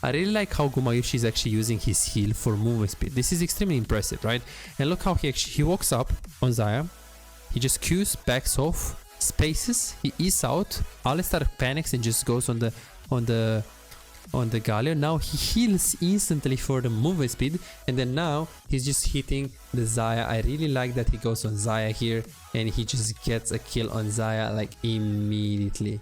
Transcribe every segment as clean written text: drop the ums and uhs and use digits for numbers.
I really like how Gumayusi is actually using his heal for movement speed. This is extremely impressive, right? And look how he walks up on Xayah. He just Qs, backs off, spaces, he is out. Alistar panics and just goes on the Galio. Now he heals instantly for the movement speed, and then now he's just hitting the Xayah. I really like that he goes on Xayah here and he just gets a kill on Xayah like immediately.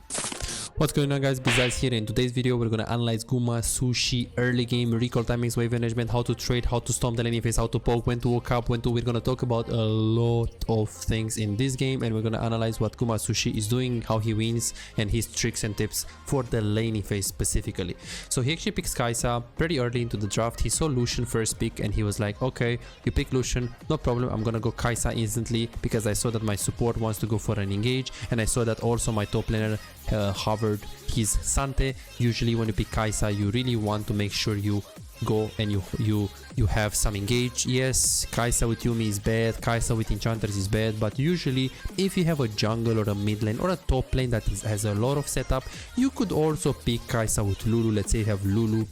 What's going on, guys? Besides here, in today's video we're gonna analyze Gumayusi early game, recall timings, wave management, how to trade, how to storm the lane phase, how to poke, when to walk up, when to. We're gonna talk about a lot of things in this game, and we're gonna analyze what Gumayusi is doing, how he wins, and his tricks and tips for the laning phase specifically. So he actually picks Kai'Sa pretty early into the draft. He saw Lucian first pick and he was like, okay, you pick Lucian, no problem, I'm gonna go Kai'Sa instantly, because I saw that my support wants to go for an engage, and I saw that also my top laner hovered his Sante. Usually when you pick Kai'Sa, you really want to make sure you go and you have some engage. Yes, Kai'Sa with Yuumi is bad, Kai'Sa with enchanters is bad, but usually if you have a jungle or a mid lane or a top lane that has a lot of setup, you could also pick Kai'Sa with Lulu. Let's say you have Lulu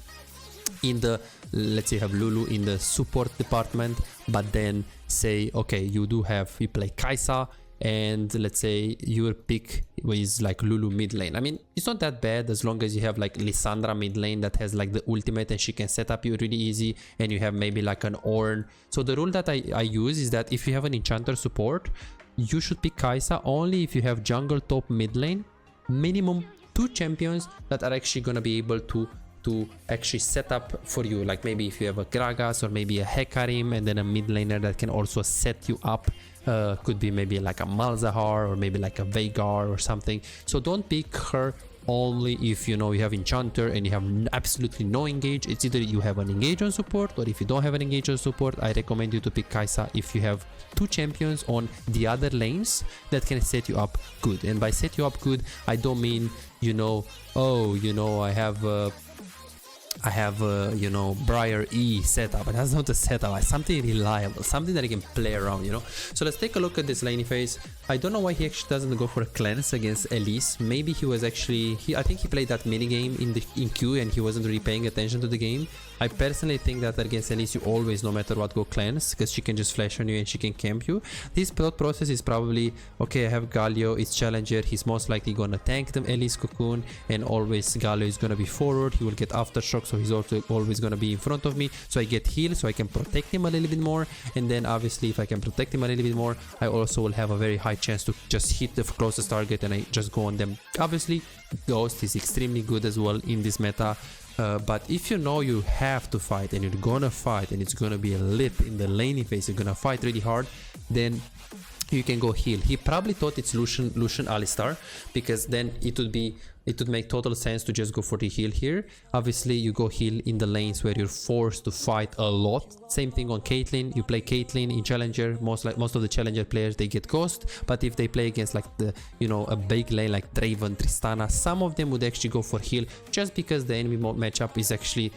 in the support department, but then say, okay, you play Kai'Sa, and let's say your pick is like Lulu mid lane. I mean, it's not that bad as long as you have like Lissandra mid lane that has like the ultimate and she can set up you really easy, and you have maybe like an Ornn. So the rule that I use is that if you have an enchanter support, you should pick Kai'Sa only if you have jungle, top, mid lane, minimum 2 champions that are actually gonna be able to actually set up for you. Like maybe if you have a Gragas or maybe a Hecarim, and then a mid laner that can also set you up. Could be maybe like a Malzahar or maybe like a Veigar or something. So don't pick her only if you know you have enchanter and you have absolutely no engage. It's either you have an engage on support, or if you don't have an engage on support, I recommend you to pick Kai'Sa if you have 2 champions on the other lanes that can set you up good. And by set you up good, I don't mean, you know, oh, you know, I have you know, Briar E setup, but that's not a setup. It's something reliable, something that I can play around, you know. So let's take a look at this laning phase. I don't know why he actually doesn't go for a cleanse against Elise. Maybe he was actually I think he played that mini game in Q and he wasn't really paying attention to the game. I personally think that against Elise you always, no matter what, go cleanse, because she can just flash on you and she can camp you. This thought process is probably, okay, I have Galio, it's challenger, he's most likely gonna tank them Elise cocoon, and always Galio is gonna be forward, he will get aftershock, so he's also always gonna be in front of me, so I get heal, so I can protect him a little bit more. And then obviously if I can protect him a little bit more, I also will have a very high chance to just hit the closest target and I just go on them. Obviously Ghost is extremely good as well in this meta. But if you know you have to fight and you're gonna fight and it's gonna be a lip in the laning phase, you're gonna fight really hard, then you can go heal. He probably thought it's Lucian Alistar, because then it would make total sense to just go for the heal here. Obviously you go heal in the lanes where you're forced to fight a lot. Same thing on Caitlyn. You play Caitlyn in challenger, most of the challenger players, they get ghost, but if they play against like the, you know, a big lane like Draven, Tristana, some of them would actually go for heal just because the enemy matchup is actually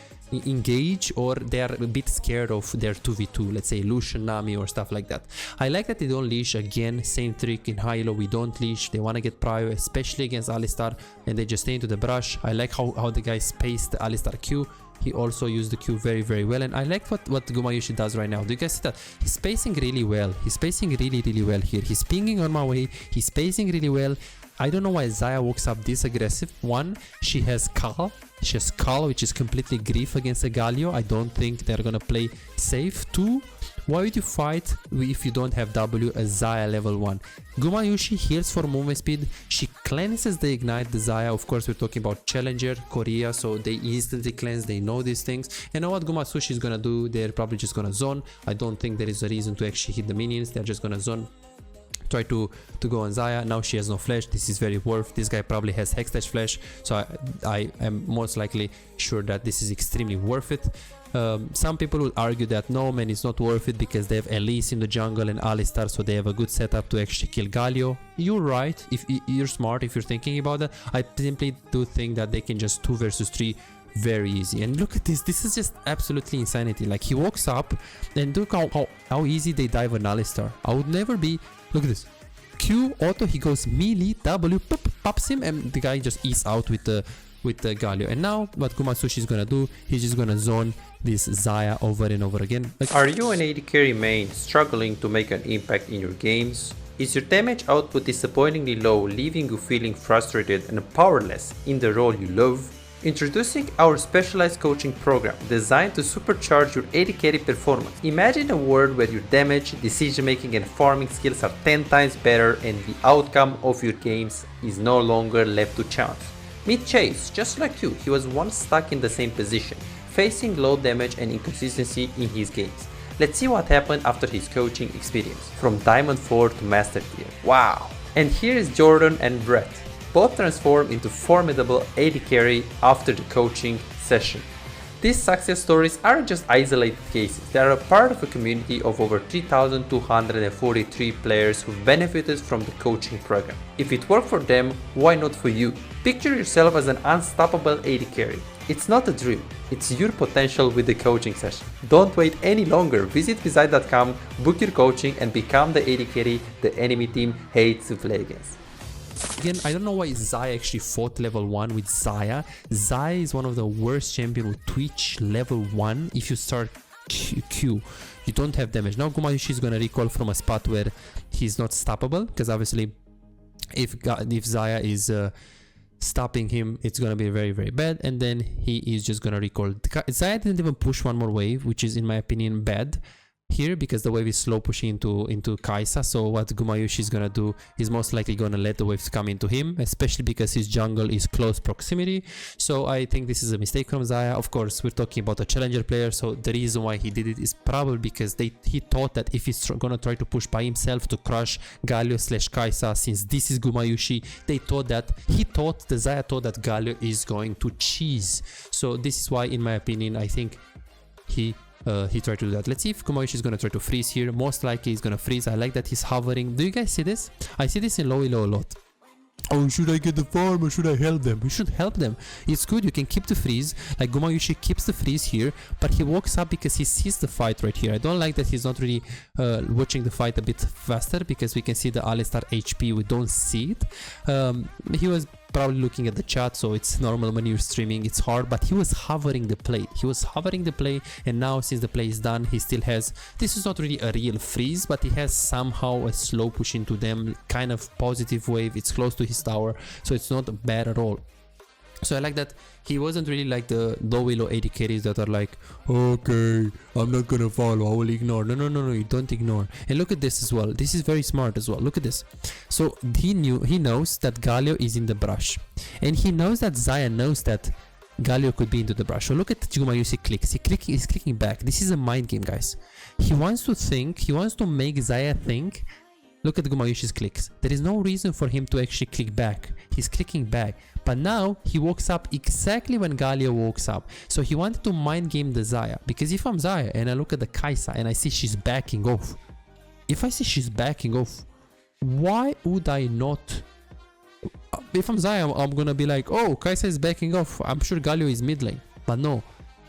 engage, or they're a bit scared of their 2v2, let's say Lucian, Nami or stuff like that. I like that they don't leash. Again, same trick in high-low, we don't leash. They want to get prio, especially against Alistar, and they just stay into the brush. I like how the guy spaced the Alistar Q. He also used the Q very, very well, and I like what Gumayusi does right now. Do you guys see that? He's spacing really well. He's spacing really, really well here. He's pinging on my way. He's spacing really well. I don't know why Xayah walks up this aggressive. One, she has Khal. She has Khal, which is completely grief against a Galio. I don't think they're gonna play safe. 2, why would you fight if you don't have W as Xayah level 1? Gumayusi heals for movement speed. She cleanses the ignite, the Xayah. Of course, we're talking about challenger, Korea, so they instantly cleanse. They know these things. You know what Gumayusi is gonna do? They're probably just gonna zone. I don't think there is a reason to actually hit the minions. They're just gonna zone. Try to go on Xayah. Now she has no flash. This is very worth. This guy probably has Hextech flash, so I am most likely sure that this is extremely worth it. Some people will argue that no, man, it's not worth it because they have Elise in the jungle and Alistar, so they have a good setup to actually kill Galio. You're right. If you're smart, if you're thinking about that, I simply do think that they can just 2 versus 3 very easy. And look at this. This is just absolutely insanity. Like, he walks up and look how easy they dive on Alistar. I would never be. Look at this. Q auto, he goes melee, W, pop, pops him, and the guy just eats out with the with Galio. And now what Gumayusi is gonna do, he's just gonna zone this Xayah over and over again. Are you an AD carry main struggling to make an impact in your games? Is your damage output disappointingly low, leaving you feeling frustrated and powerless in the role you love? Introducing our specialized coaching program designed to supercharge your AD carry performance. Imagine a world where your damage, decision making and farming skills are 10 times better and the outcome of your games is no longer left to chance. Meet Chase, just like you, he was once stuck in the same position, facing low damage and inconsistency in his games. Let's see what happened after his coaching experience, from Diamond 4 to Master Tier. Wow! And here is Jordan and Brett, both transformed into formidable AD carry after the coaching session. These success stories aren't just isolated cases, they are a part of a community of over 3,243 players who benefited from the coaching program. If it worked for them, why not for you? Picture yourself as an unstoppable AD carry. It's not a dream, it's your potential with the coaching session. Don't wait any longer, visit Visai.com, book your coaching and become the AD carry the enemy team hates to play against. Again, I don't know why Xayah actually fought level 1 with Xayah. Xayah is one of the worst champions with Twitch level 1. If you start Q, you don't have damage. Now Gumayusi is gonna recall from a spot where he's not stoppable, because obviously if Xayah is stopping him, it's gonna be very, very bad. And then he is just gonna recall. Xayah didn't even push one more wave, which is in my opinion bad here, because the wave is slow pushing into Kai'Sa. So what Gumayusi is gonna do is most likely gonna let the waves come into him, especially because his jungle is close proximity. So I think this is a mistake from Xayah. Of course, we're talking about a challenger player, so the reason why he did it is probably because he thought that if he's gonna try to push by himself to crush Galio / Kai'Sa, since this is Gumayusi, the Xayah thought that Galio is going to cheese. So this is why, in my opinion, I think he tried to do that. Let's see if Gumayusi is going to try to freeze here. Most likely he's going to freeze. I like that he's hovering. Do you guys see this? I see this in low elo a lot. Oh, should I get the farm or should I help them? You should help them. It's good. You can keep the freeze. Like Gumayusi keeps the freeze here, but he walks up because he sees the fight right here. I don't like that he's not really watching the fight a bit faster, because we can see the Alistar HP. We don't see it. He was probably looking at the chat, so it's normal when you're streaming, it's hard, but he was hovering the play. And now since the play is done, he still has, this is not really a real freeze, but he has somehow a slow push into them, kind of positive wave. It's close to his tower, so it's not bad at all. So I like that he wasn't really like the low elo AD carries that are like, okay, I'm not gonna follow, I will ignore. No, you don't ignore. And look at this as well. This is very smart as well. Look at this. So he knows that Galio is in the brush, and he knows that Xayah knows that Galio could be into the brush. So look at Gumayusi clicks. He's clicking back. This is a mind game, guys. He wants to think. He wants to make Xayah think. Look at Gumayusi's clicks. There is no reason for him to actually click back. He's clicking back. But now he walks up exactly when Galio walks up. So he wanted to mind game the Xayah. Because if I'm Xayah and I look at the Kai'Sa and I see she's backing off. If I see she's backing off, why would I not? If I'm Xayah, I'm gonna be like, oh, Kai'Sa is backing off. I'm sure Galio is mid lane. But no.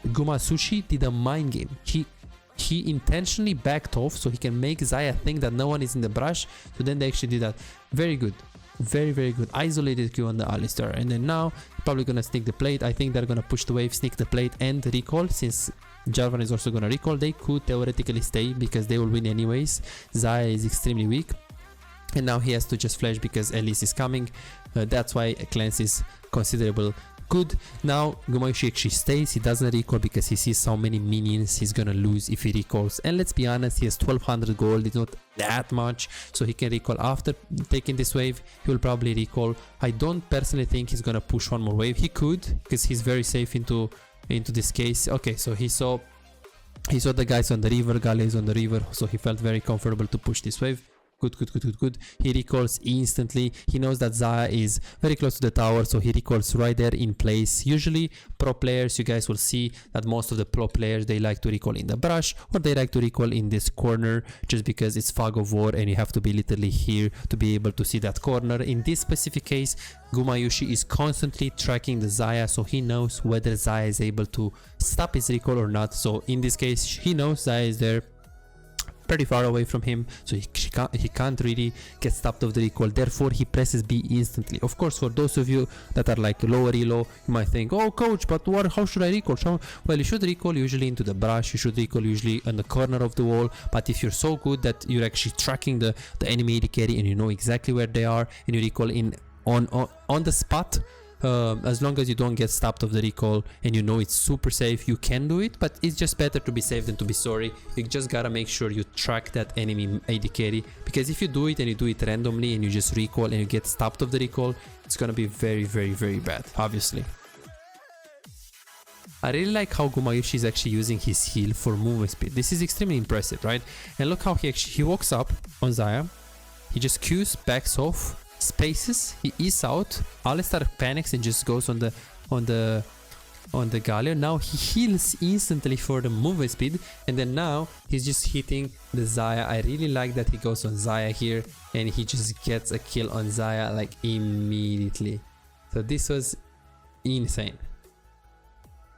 Gumayusi did a mind game. He intentionally backed off so he can make Xayah think that no one is in the brush. So then they actually did that. Very good. Very, very good. Isolated Q on the Alistar. And then now, probably gonna sneak the plate. I think they're gonna push the wave, sneak the plate, and recall. Since Jarvan is also gonna recall, they could theoretically stay because they will win anyways. Xayah is extremely weak. And now he has to just flash because Elise is coming. That's why Cleanse is considerable. Good. Now Gumayusi actually stays. He doesn't recall because he sees so many minions he's gonna lose if he recalls. And let's be honest, he has 1200 gold. It's not that much, so he can recall after taking this wave. He will probably recall. I don't personally think he's gonna push one more wave. He could, because he's very safe into this case. Okay, so he saw the guys on the river. Galio is on the river, so he felt very comfortable to push this wave. Good. He recalls instantly. He knows that Xayah is very close to the tower, so he recalls right there in place. Usually pro players, you guys will see that most of the pro players, they like to recall in the brush, or they like to recall in this corner, just because it's fog of war and you have to be literally here to be able to see that corner. In this specific case, Gumayusi is constantly tracking the Xayah, so he knows whether Xayah is able to stop his recall or not. So in this case, he knows Xayah is there. pretty far away from him, so he can't really get stopped off the recall. Therefore, he presses B instantly. Of course, for those of you that are like lower elo, you might think, oh coach, but how should I recall? Well, you should recall usually into the brush, you should recall usually on the corner of the wall. But if you're so good that you're actually tracking the enemy AD carry and you know exactly where they are, and you recall in on the spot, as long as you don't get stopped off the recall and you know it's super safe, you can do it. But it's just better to be safe than to be sorry. You just gotta make sure you track that enemy AD carry, because if you do it and you do it randomly and you just recall and you get stopped off the recall, it's gonna be very, very, very bad, obviously. I really like how Gumayusi is actually using his heal for movement speed. This is extremely impressive, right? And look how he walks up on Xayah, he just Qs, backs off, spaces, he E's out, Alistar panics and just goes on the Galio. Now he heals instantly for the movement speed, and then now he's just hitting the Xayah. I really like that he goes on Xayah here and he just gets a kill on Xayah like immediately. So this was insane.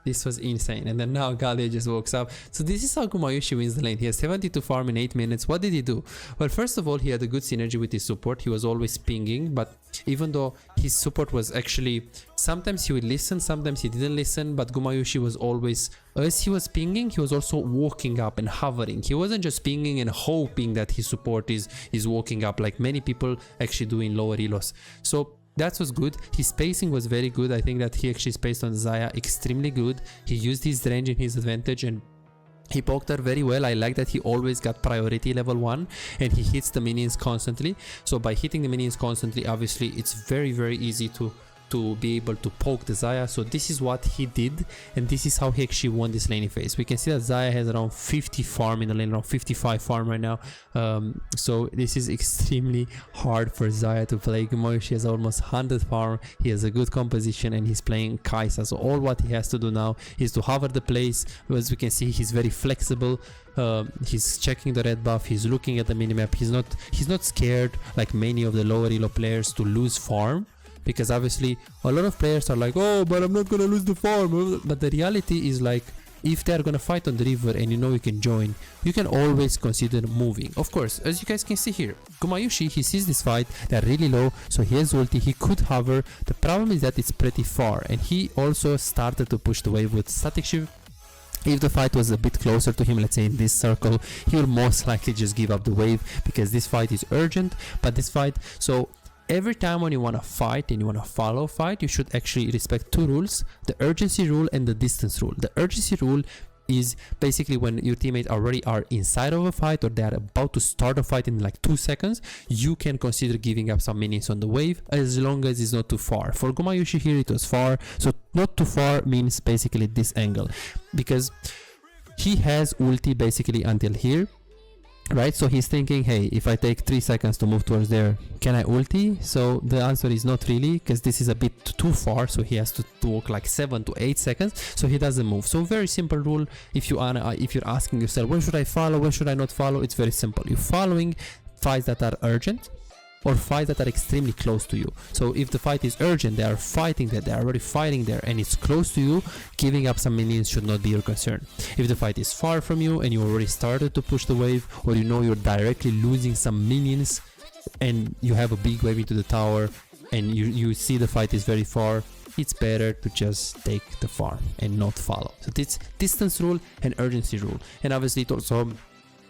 This was insane. And then now Galio just walks up. So this is how Gumayusi wins the lane. He has 72 farm in 8 minutes. What did he do? Well, first of all, he had a good synergy with his support. He was always pinging, but even though his support was actually, sometimes he would listen, sometimes he didn't listen, but Gumayusi was always, as he was pinging, he was also walking up and hovering. He wasn't just pinging and hoping that his support is walking up like many people actually do in lower elos. So that was good. His spacing was very good. I think that he actually spaced on Xayah extremely good. He used his range in his advantage and he poked her very well. I like that he always got priority level 1 and he hits the minions constantly. So by hitting the minions constantly, obviously it's very, very easy to be able to poke the Xayah. So this is what he did, and this is how he actually won this laning phase. We can see that Xayah has around 50 farm in the lane, around 55 farm right now. So this is extremely hard for Xayah to play. Gumayusi has almost 100 farm, he has a good composition, and he's playing Kai'Sa. So all what he has to do now is to hover the place. As we can see, he's very flexible. He's checking the red buff, he's looking at the minimap. He's not scared like many of the lower elo players to lose farm, because obviously a lot of players are like, oh, but I'm not gonna lose the farm. But the reality is, like, if they're gonna fight on the river and you know you can join, you can always consider moving. Of course, as you guys can see here, Gumayusi, he sees this fight, they're really low, so he has ulti, he could hover. The problem is that it's pretty far, and he also started to push the wave with static shift. If the fight was a bit closer to him, let's say in this circle, he will most likely just give up the wave, because this fight is urgent. But this fight, so every time when you want to fight and you want to follow fight, you should actually respect two rules: the urgency rule and the distance rule. The urgency rule is basically when your teammates already are inside of a fight or they are about to start a fight in like 2 seconds, you can consider giving up some minions on the wave, as long as it's not too far. For Gumayusi here, it was far, so not too far means basically this angle, because he has ulti basically until here, right? So he's thinking, hey, if I take 3 seconds to move towards there, can I ulti? So the answer is not really, because this is a bit too far, so he has to walk like 7 to 8 seconds, so he doesn't move. So very simple rule. If you're asking yourself, when should I follow, when should I not follow, it's very simple. You're following fights that are urgent or fights that are extremely close to you. So if the fight is urgent, they are fighting there, they are already fighting there, and it's close to you, giving up some minions should not be your concern. If the fight is far from you and you already started to push the wave, or you know you're directly losing some minions and you have a big wave into the tower and you see the fight is very far, it's better to just take the farm and not follow. So it's distance rule and urgency rule. And obviously it also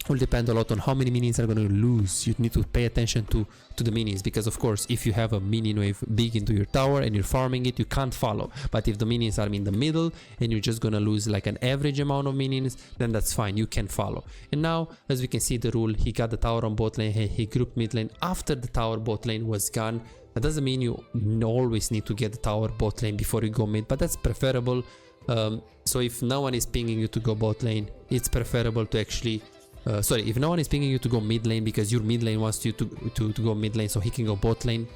will depend a lot on how many minions are going to lose. You need to pay attention to the minions, because of course if you have a minion wave big into your tower and you're farming it, you can't follow. But if the minions are in the middle and you're just going to lose like an average amount of minions, then that's fine, you can follow. And now, as we can see the rule, he got the tower on bot lane, he grouped mid lane after the tower bot lane was gone. That doesn't mean you always need to get the tower bot lane before you go mid, but that's preferable. So if no one is pinging you to go bot lane, it's preferable to actually if no one is pinging you to go mid lane because your mid lane wants you to go mid lane so he can go bot lane,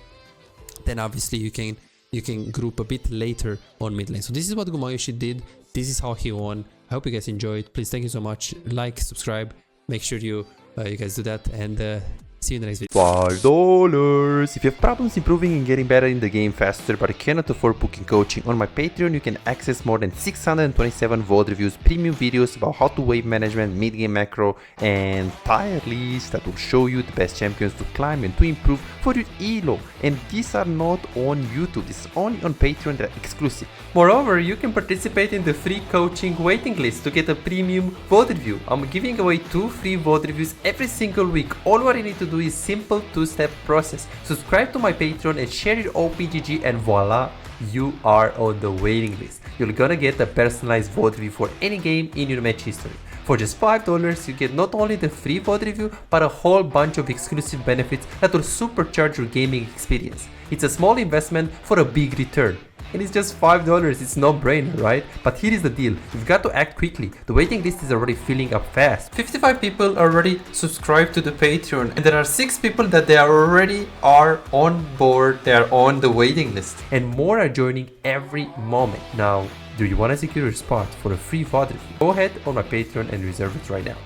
then obviously you can group a bit later on mid lane. So this is what Gumayusi did, this is how he won. I hope you guys enjoyed. Please, thank you so much, like, subscribe, make sure you guys do that, and See you in the next video. $5. If you have problems improving and getting better in the game faster but cannot afford booking coaching, on my Patreon you can access more than 627 VOD reviews, premium videos about how to wave management, mid-game macro, and tier lists that will show you the best champions to climb and to improve for your elo. And these are not on YouTube, this is only on Patreon, they're exclusive. Moreover, you can participate in the free coaching waiting list to get a premium VOD review. I'm giving away 2 free VOD reviews every single week. All what you need to do is simple 2-step process. Subscribe to my Patreon and share your OPGG, and voila, you are on the waiting list. You're gonna get a personalized VOD review for any game in your match history. For just $5, you get not only the free VOD review, but a whole bunch of exclusive benefits that will supercharge your gaming experience. It's a small investment for a big return. And it's just $5, it's no brainer, right? But here is the deal, you've got to act quickly. The waiting list is already filling up fast. 55 people already subscribed to the Patreon, and there are 6 people that they already are on board, they are on the waiting list. And more are joining every moment. Now, do you want to secure your spot for a free VOD review? Go ahead on my Patreon and reserve it right now.